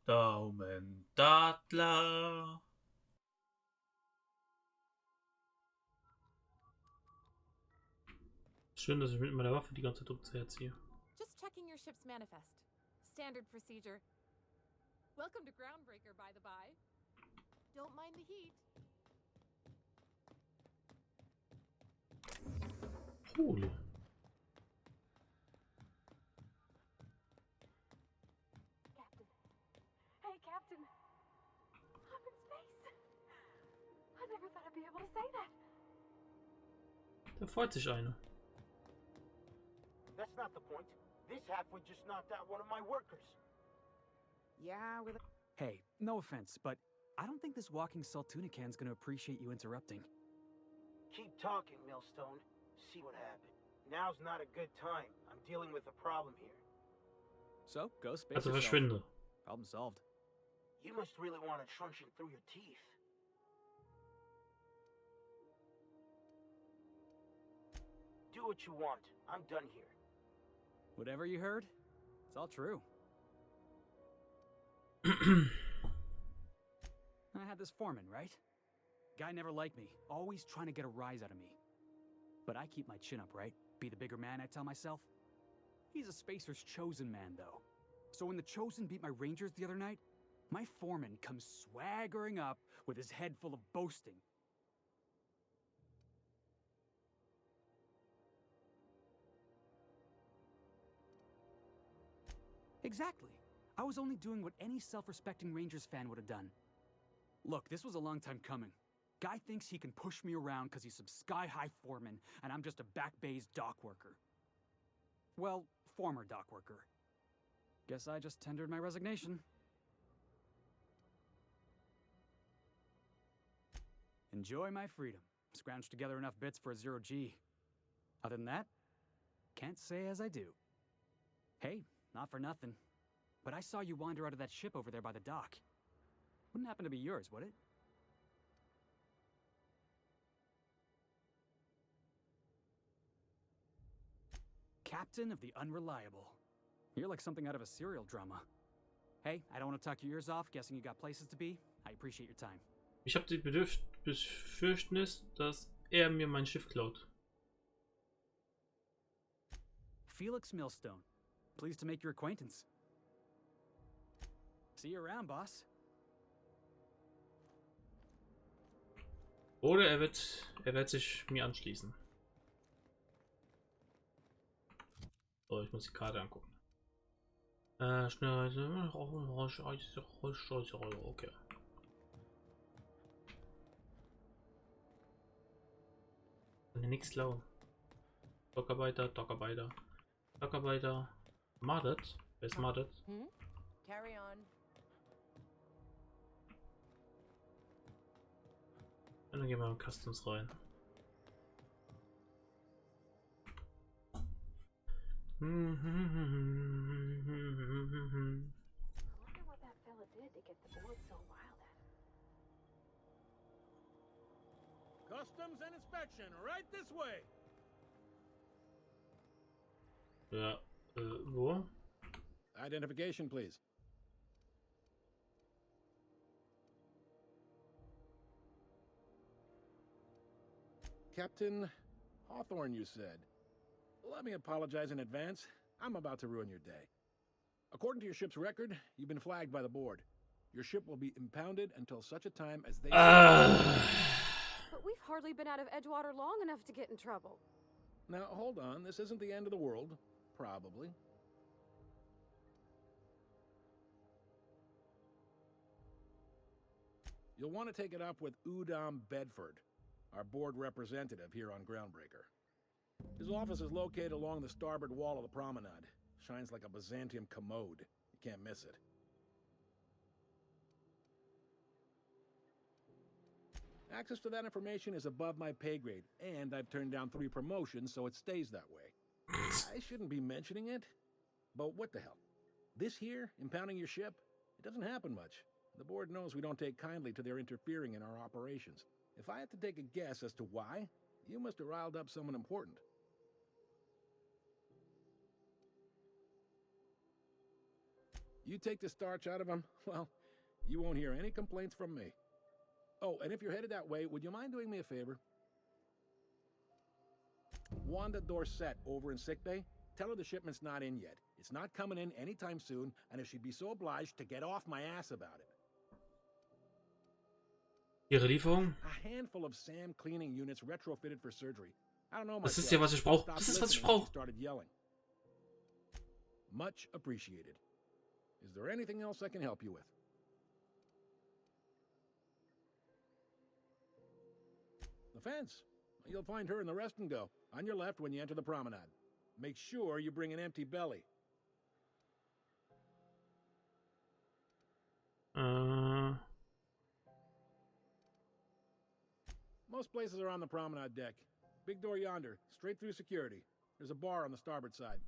Daumendaddler. Schön, dass ich mit meiner Waffe die ganze Zeit umherziehe. Just checking your ship's manifest. Standard procedure. Welcome to Groundbreaker, by the by. Don't mind the heat. Holy. Captain. Hey, Captain. I'm in space. I never thought I'd be able to say that. Da freut sich einer. That's not the point. This halfwit just knocked out one of my workers. Yeah, with a... Hey, no offense, but I don't think this walking salt tuna can's gonna appreciate you interrupting. Keep talking, Millstone. See what happened. Now's not a good time. I'm dealing with a problem here. So, go space Also yourself. verschwinde. Problem solved. You must really want a truncheon through your teeth. Do what you want. I'm done here. Whatever you heard, it's all true. I had this foreman, right? Guy never liked me, always trying to get a rise out of me. But I keep my chin up, right? Be the bigger man, I tell myself. He's a spacer's chosen man, though. So when the chosen beat my rangers the other night, my foreman comes swaggering up with his head full of boasting. Exactly. I was only doing what any self-respecting Rangers fan would have done. Look, this was a long time coming. Guy thinks he can push me around because he's some sky-high foreman, and I'm just a back bay's dock worker. Well, former dock worker. Guess I just tendered my resignation. Enjoy my freedom. Scrounged together enough bits for a 0G. Other than that, can't say as I do. Hey, not for nothing, but I saw you wander out of that ship over there by the dock. Wouldn't happen to be yours, would it? Captain of the Unreliable. You're like something out of a serial drama. Hey, I don't want to talk your ears off, guessing you got places to be. I appreciate your time. Ich habe die Befürchtnis, dass mir mein Schiff klaut. Felix Millstone. Pleased to make your acquaintance. See you around, boss. Oder er wird sich mir anschließen. So, ich muss die Karte angucken. Schnell. Okay. Nix klauen. Dockarbeiter. Dockarbeiter. Mardet? Wer ist Mardet? Carry on. Und dann gehen wir in Customs rein. I wonder what that fella did to get the board so wild at him. Customs and inspection, right this way. Ja, wo? Identification, please. Captain Hawthorne, you said. Let me apologize in advance. I'm about to ruin your day. According to your ship's record, you've been flagged by the board. Your ship will be impounded until such a time as they... But we've hardly been out of Edgewater long enough to get in trouble. Now, hold on. This isn't the end of the world. Probably. You'll want to take it up with Udom Bedford, our board representative here on Groundbreaker. His office is located along the starboard wall of the promenade. Shines like a Byzantium commode. You can't miss it. Access to that information is above my pay grade, and I've turned down 3 promotions, so it stays that way. I shouldn't be mentioning it, but what the hell? This here, impounding your ship, it doesn't happen much. The board knows we don't take kindly to their interfering in our operations. If I had to take a guess as to why, you must have riled up someone important. You take the starch out of them, well, you won't hear any complaints from me. Oh, and if you're headed that way, would you mind doing me a favor? Wanda Dorset over in sickbay, tell her the shipment's not in yet. It's not coming in anytime soon, and if she'd be so obliged to get off my ass about it. Ihre Lieferung. A handful of SAM cleaning units retrofitted for surgery. I don't know Das ist myself. ja, was ich brauche. Stopped Das ist, was ich listening when she brauche. started yelling. Much appreciated. Is there anything else I can help you with? The fence. You'll find her in the rest and go, on your left when you enter the promenade. Make sure you bring an empty belly. Most places are on the promenade deck. Big door yonder, straight through security. There's a bar on the starboard side.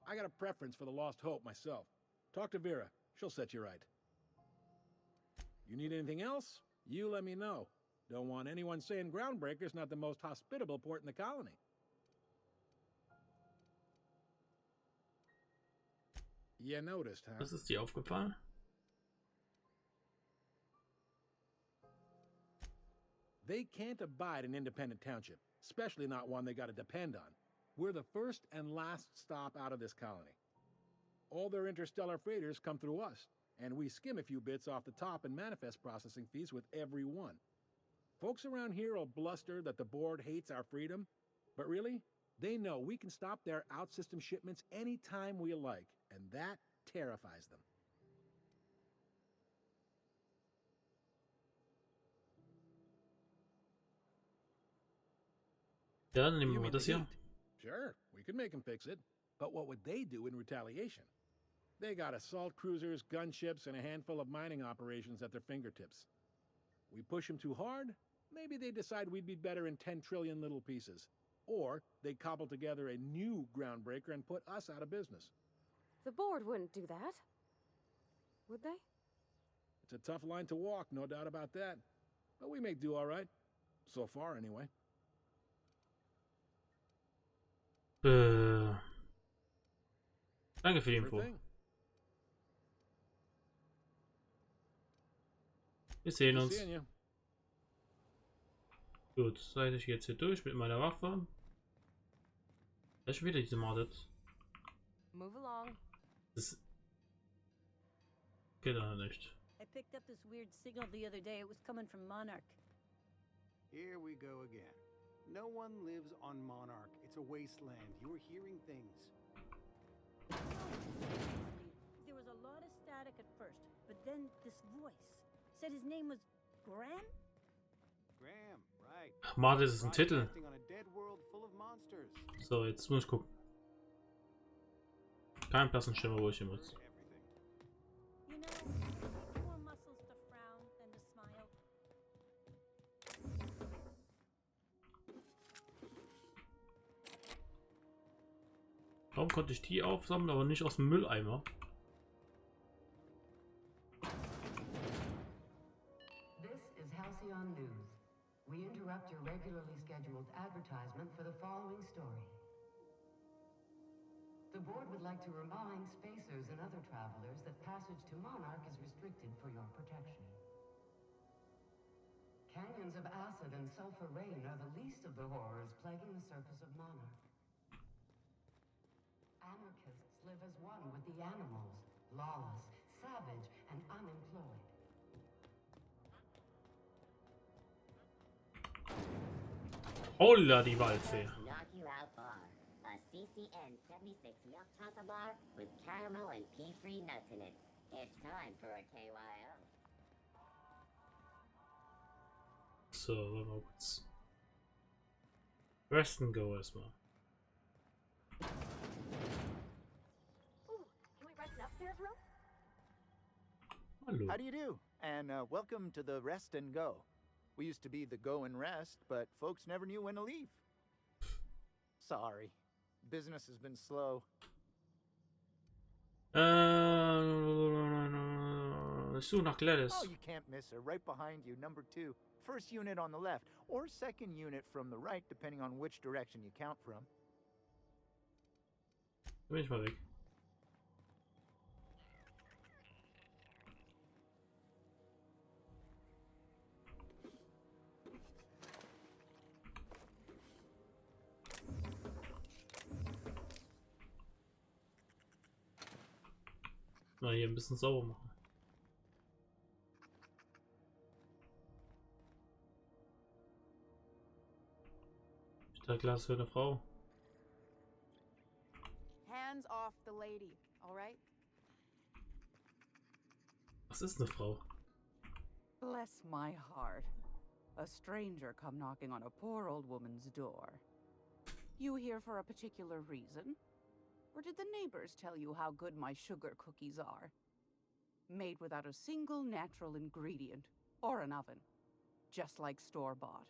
I got a preference for the Lost Hope myself. Talk to Vera. She'll set you right. You need anything else? You let me know. Don't want anyone saying Groundbreaker's not the most hospitable port in the colony. You noticed, huh? Was ist dir aufgefallen? They can't abide an independent township, especially not one they gotta depend on. We're the first and last stop out of this colony. All their interstellar freighters come through us, and we skim a few bits off the top in manifest processing fees with every one. Folks around here will bluster that the board hates our freedom, but really, they know we can stop their out-system shipments anytime we like, and that terrifies them. Ja, dann nehmen You wir mean das the hier. heat? Sure, we could make them fix it. But what would they do in retaliation? They got assault cruisers, gunships, and a handful of mining operations at their fingertips. We push them too hard, maybe they decide we'd be better in 10 trillion little pieces. Or they cobble together a new Groundbreaker and put us out of business. The board wouldn't do that. Would they? It's a tough line to walk, no doubt about that. But we make do all right. So far, anyway. Danke für die Sure Info. thing. Wir sehen Good uns. seeing you. Gut, seid ich jetzt hier durch mit meiner Waffe. Da ist schon wieder diese Mordet. Move along. Das geht doch nicht. I picked up this weird signal the other day. It was coming from Monarch. Here we go again. No one lives on Monarch. It's a wasteland. You're hearing things. There was a lot of static at first, but then this voice said his name was Graham? Graham, right. Mordet ist ein Titel. Broadcasting on a dead world full of monsters. So, jetzt muss ich gucken. Kein Klassenschimmer, wo ich hin muss. You know, more muscles to frown than to smile. Warum konnte ich die aufsammeln, aber nicht aus dem Mülleimer? This is Halcyon News. We interrupt your regularly scheduled advertisement for the following story. The board would like to remind spacers and other travelers that passage to Monarch is restricted for your protection. Canyons of acid and sulfur rain are the least of the horrors plaguing the surface of Monarch. Anarchists live as one with the animals, lawless, savage, and unemployed. Holla die Walze. Knock you out bar. A CCN 76 milk chocolate bar with caramel and pea-free nuts in it. It's time for a KYO. So, warte mal kurz. Rest and go erstmal. Ooh, can we rent an upstairs room? Hallo. How do you do? And welcome to the Rest and Go. We used to be the Go and Rest, but folks never knew when to leave. Sorry. Business has been slow. Ich suche nach Gladys. Oh, you can't miss her. Right behind you, number 2. First unit on the left, or second unit from the right, depending on which direction you count from. Da bin ich mal weg. Mal hier ein bisschen sauber machen. Glas für eine Frau. Hands off the lady, all right? Was ist eine Frau? Bless my heart. A stranger come knocking on a poor old woman's door. You here for a particular reason? Or did the neighbors tell you how good my sugar cookies are? Made without a single natural ingredient or an oven. Just like store-bought.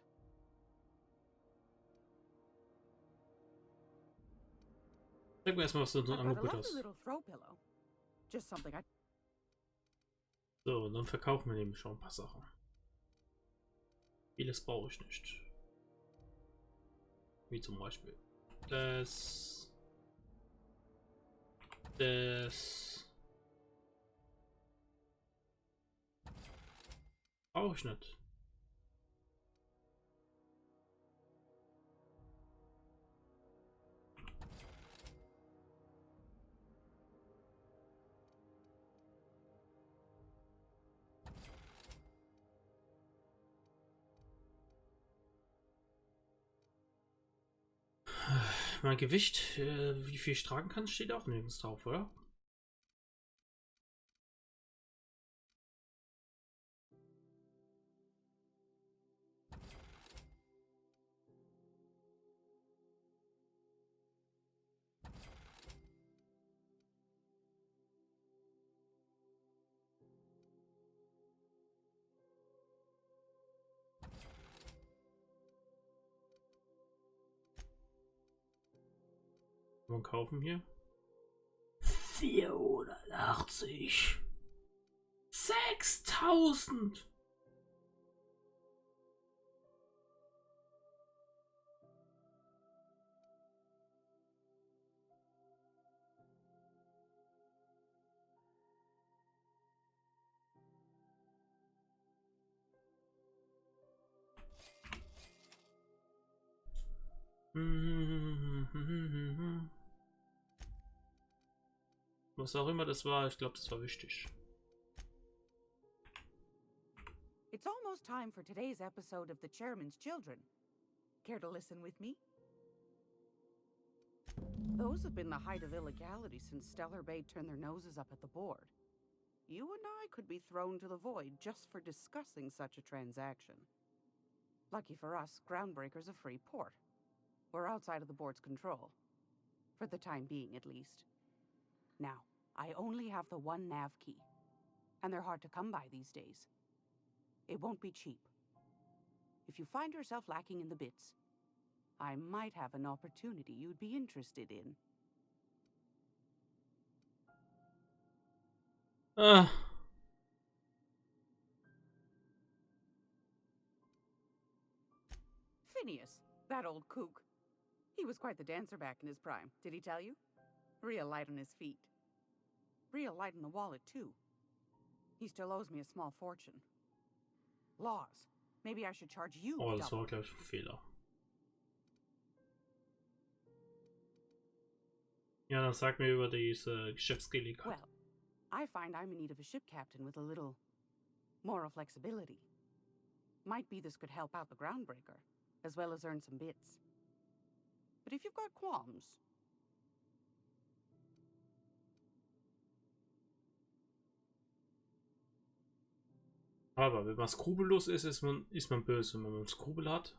Sag mir erstmal, was du so ein I've got a Angebot lovely hast. little throw pillow. Just something I... So, und dann verkaufen wir nämlich schon ein paar Sachen. Vieles brauche ich nicht. Wie zum Beispiel das. Brauche ich nicht. Mein Gewicht, wie viel ich tragen kann, steht auch nirgends drauf, oder? Kann man kaufen hier? 480. 6000. Was auch immer das war, ich glaube, das war wichtig. It's almost time for today's episode of The Chairman's Children. Care to listen with me? Those have been the height of illegality since Stellar Bay turned their noses up at the board. You and I could be thrown to the void just for discussing such a transaction. Lucky for us, Groundbreaker's a free port. We're outside of the board's control. For the time being, at least. Now, I only have the one nav key. And they're hard to come by these days. It won't be cheap. If you find yourself lacking in the bits, I might have an opportunity you'd be interested in. Phineas, that old kook. He was quite the dancer back in his prime, did he tell you? Real light on his feet. Real light on the wallet, too. He still owes me a small fortune. Laws. Maybe I should charge you Oh, das double. war, glaube ich, ein Fehler. Ja, dann sag mir über diese Geschäftsgelegenheit. Well, I find I'm in need of a ship captain with a little moral flexibility. Might be this could help out the Groundbreaker, as well as earn some bits. But if you've got qualms... Aber wenn man skrupellos ist, ist man böse. Wenn man Skrupel hat.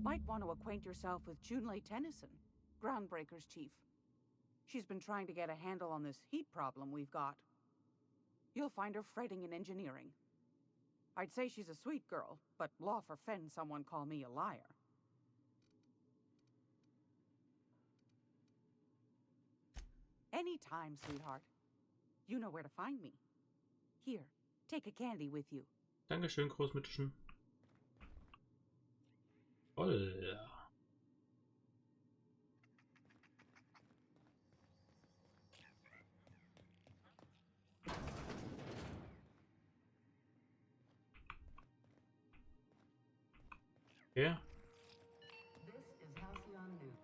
Might want to acquaint yourself with Junlei Tennyson, Groundbreaker's chief. She's been trying to get a handle on this heat problem we've got. You'll find her fretting in engineering. I'd say she's a sweet girl, but law forfend someone call me a liar. Anytime, sweetheart. You know where to find me. Here, take a candy with you. Dankeschön, Großmütterchen. Toll. Ja. This is Halcyon News.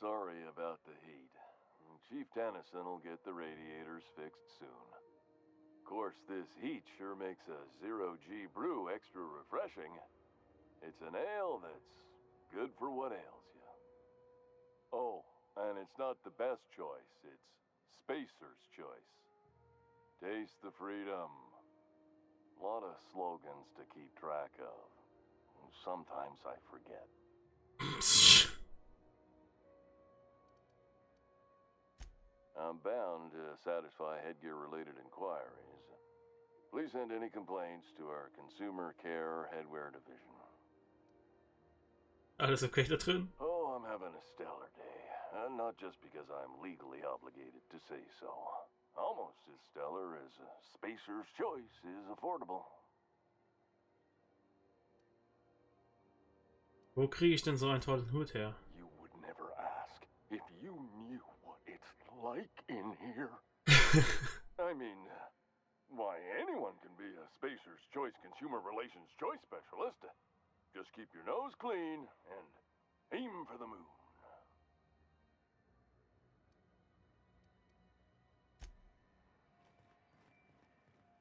sorry about the heat. Chief Tennyson will get the radiators fixed soon. Of course, this heat sure makes a 0G brew extra refreshing. It's an ale that's good for what ails you. Oh, and it's not the best choice, it's Spacer's choice. Taste the freedom. A lot of slogans to keep track of. Sometimes I forget. I'm bound to satisfy headgear-related inquiries. Please send any complaints to our Consumer Care Headwear Division. Alles okay da drin? Oh, I'm having a stellar day. And not just because I'm legally obligated to say so. Almost as stellar as a Spacer's Choice is affordable. Wo kriege ich denn so einen tollen Hut her? You would never ask if you knew what it's like in here. I mean, why, anyone can be a Spacer's Choice Consumer Relations Choice Specialist. Just keep your nose clean and aim for the moon.